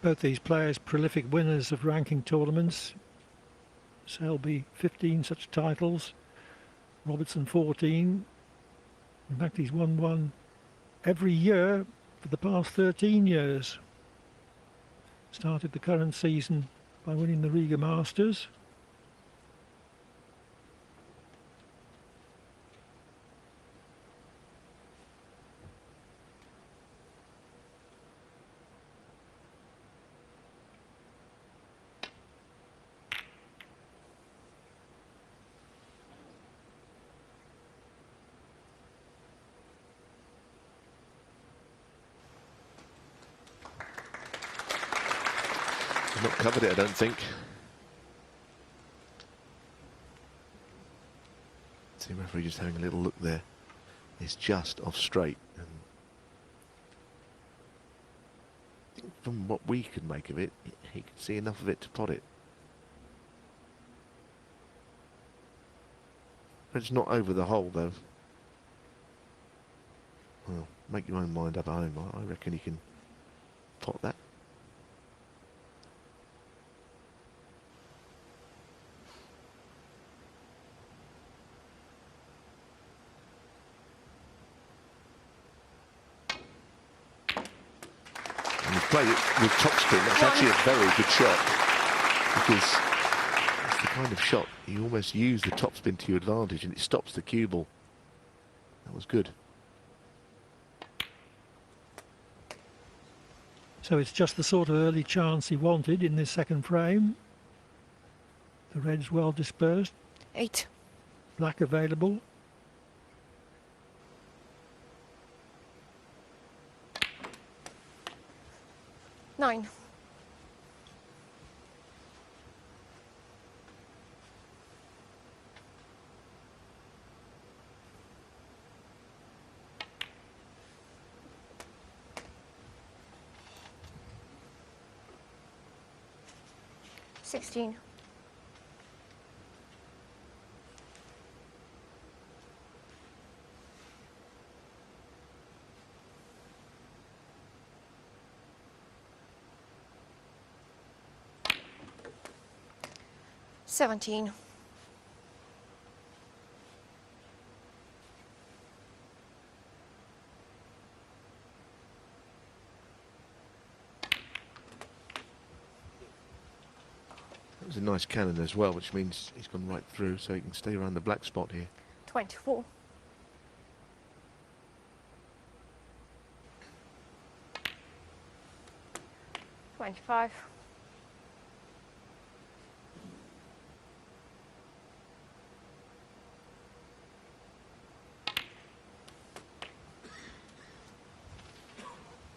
Both these players prolific winners of ranking tournaments. Selby 15 such titles, Robertson 14. In fact, he's won one every year for the past 13 years. Started the current season by winning the Riga Masters. Not covered it, I don't think. See, referee just having a little look there. It's just off straight. And I think from what we could make of it, he could see enough of it to pot it. It's not over the hole, though. Well, make your own mind up at home. I reckon he can pot that. Played it with topspin. That's actually a very good shot, because it's the kind of shot you almost use the topspin to your advantage, and it stops the cue ball. That was good. So it's just the sort of early chance he wanted in this second frame. The red's well dispersed. 8. Black available. Nine. $16. 17. That was a nice cannon as well, which means he's gone right through, so he can stay around the black spot here. 24. $25.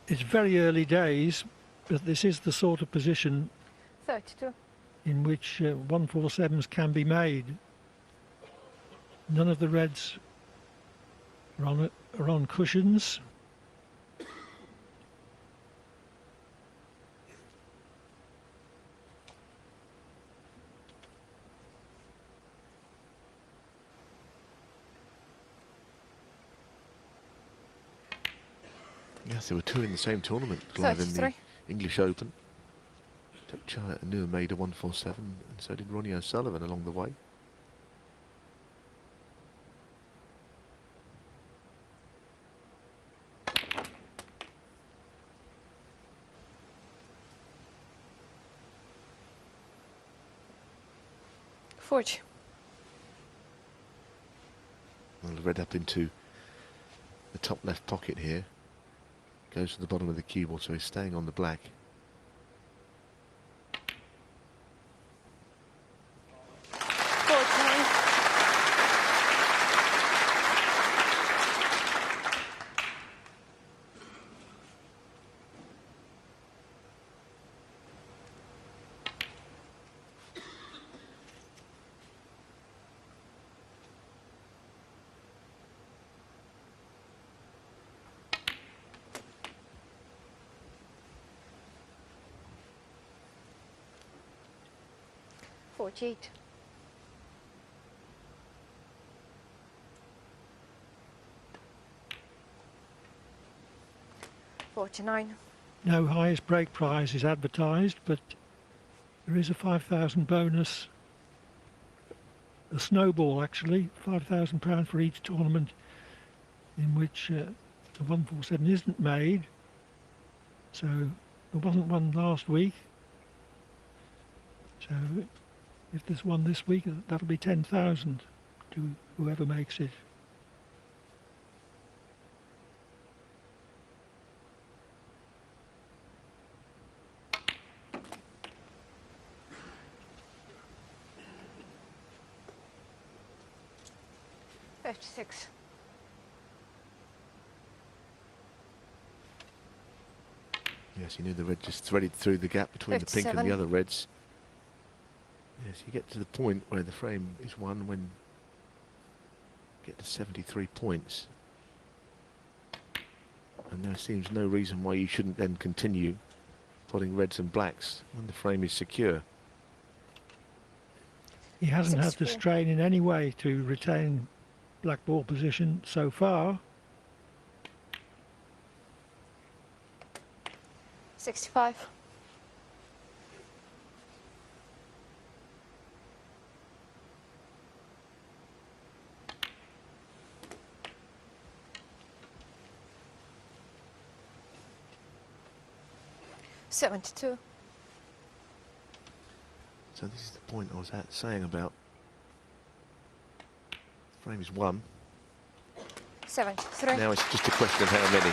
It's very early days, but this is the sort of position 32. in which 147s can be made. None of the reds are on cushions. Yes, there were two in the same tournament, live in the 33. English Open. Took Charlotte and Nua made a 147, and so did Ronnie O'Sullivan along the way. $40. Well, the red up into the top left pocket here. Goes to the bottom of the cue ball, so he's staying on the black. $48. $49. No highest break prize is advertised, but there is a 5,000 bonus, a snowball actually, £5,000 for each tournament in which the 147 isn't made. So there wasn't one last week. So if there's one this week, that'll be 10,000 to whoever makes it. $56. Yes, you knew the red just threaded through the gap between the pink and 57. the other reds. Yes, you get to the point where the frame is won when you get to 73 points. And there seems no reason why you shouldn't then continue potting reds and blacks when the frame is secure. He hasn't had to 64. strain in any way to retain black ball position so far. 65. $72. So this is the point I was saying about frame is won. 73. Now it's just a question of how many.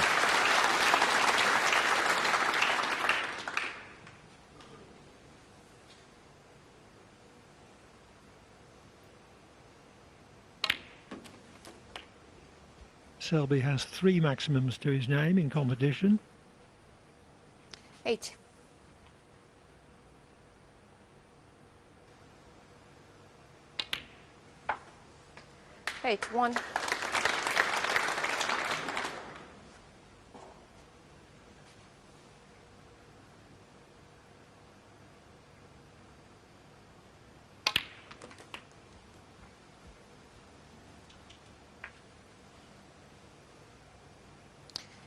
Selby has 3 maximums to his name in competition. 80. Eight, one.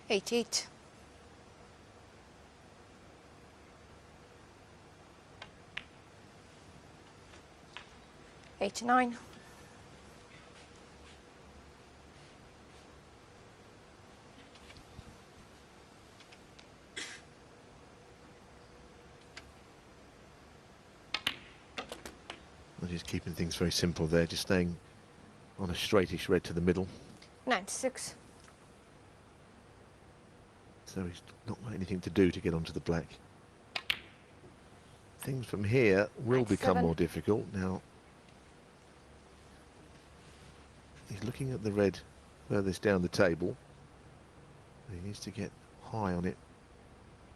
$88. 89. 'Just keeping things very simple there, just staying on a straightish red to the middle. 96. So he's not got anything to do to get onto the black. Things from here will become 97. more difficult. Now, he's looking at the red furthest down the table. He needs to get high on it.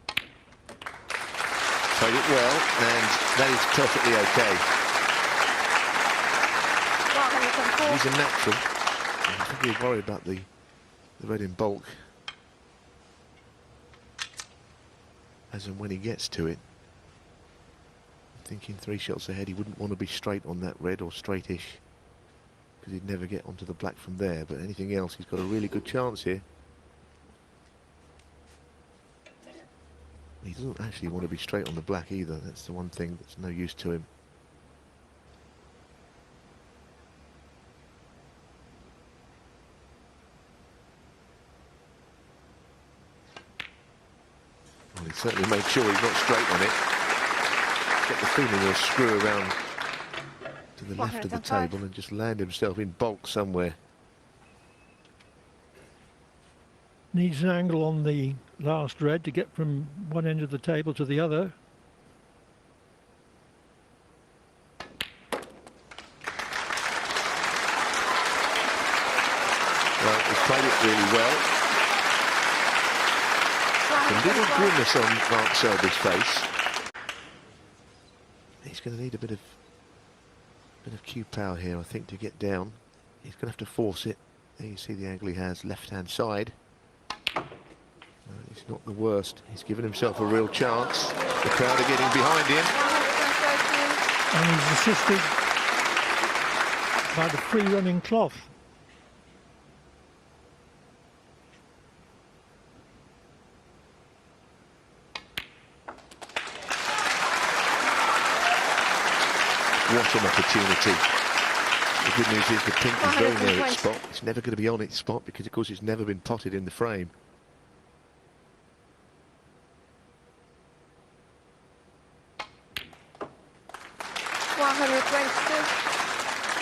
Played it well, and that is perfectly okay. 104. He's a natural. I think he'll worry about the red in bulk as and when he gets to it. I'm thinking 3 shots ahead, he wouldn't want to be straight on that red or straightish because he'd never get onto the black from there. But anything else, he's got a really good chance here. He doesn't actually want to be straight on the black either. That's the one thing that's no use to him. Well, he certainly made sure he's not straight on it. Get the feeling he'll screw around to the left of the 105. table and just land himself in bulk somewhere. Needs an angle on the last red to get from one end of the table to the other. Well, he's played it really well. A little 112. grimace on Mark Selby's face. He's going to need a bit of cue power here, I think, to get down. He's going to have to force it. There you see the angle he has, left-hand side. It's not the worst. He's given himself a real chance. The crowd are getting behind him. 113. And he's assisted by the free-running cloth. What an opportunity. The good news is the pink is very near its 120. spot. It's never going to be on its spot because, of course, it's never been potted in the frame. $122.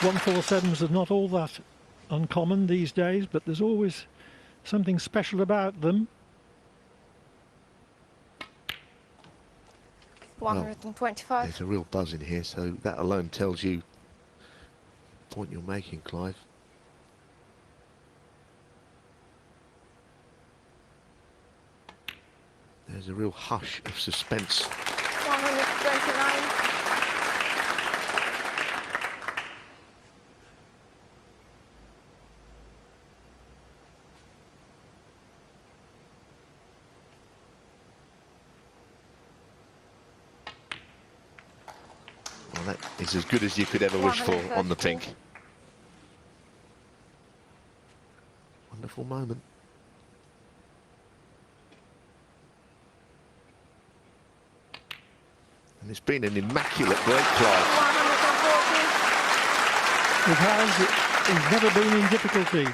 147s are not all that uncommon these days, but there's always something special about them. 125. There's a real buzz in here, so that alone tells you the point you're making, Clive. There's a real hush of suspense. 129. Well, that is as good as you could ever wish for on the 132. pink. Wonderful moment. And it's been an immaculate break, Clive. 140. It has. He's never been in difficulty.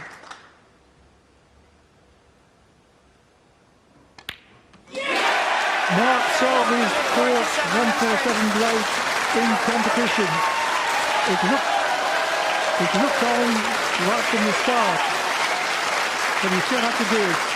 Mark Selby's fourth 147 bloke in competition. It looked on right from the start, but he still had to do it.